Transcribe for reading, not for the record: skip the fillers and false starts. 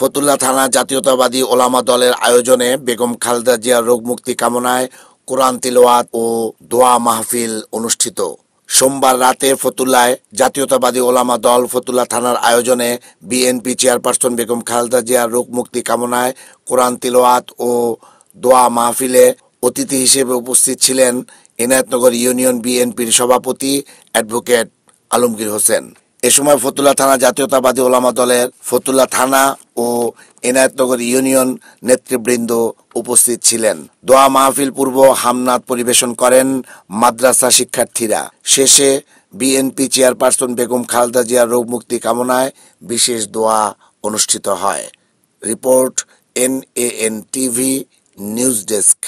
ফতুল্লা থানা জাতীয়তাবাদী ওলামা দলের আয়োজনে বেগম খালেদা জিয়ার রোগমুক্তি কামনায় কোরআন তিলাওয়াত ও দোয়া মাহফিল অনুষ্ঠিত। সোমবার রাতে ফতুল্লায় জাতীয়তাবাদী ওলামা দল ফতুল্লা থানার আয়োজনে বিএনপি চেয়ারপারসন বেগম খালেদা জিয়ার রোগমুক্তি কামনায় কোরআন তিলাওয়াত ও দোয়া মাহফিলে অতিথি হিসেবে উপস্থিত ছিলেন এনায়েতনগর ইউনিয়ন বিএনপির সভাপতি অ্যাডভোকেট আলমগীর হোসেন। এ সময় ফতুল্লা থানা জাতীয়তাবাদী ওলামা দলের ফতুল্লা থানা ও এনায়েতনগর ইউনিয়ন নেতৃবৃন্দ উপস্থিত ছিলেন। দোয়া মাহফিল পূর্ব হামনাত পরিবেশন করেন মাদ্রাসা শিক্ষার্থীরা। শেষে বিএনপি চেয়ারপারসন বেগম খালেদা জিয়ার রোগমুক্তি কামনায় বিশেষ দোয়া অনুষ্ঠিত হয়। Report NAN TV news desk.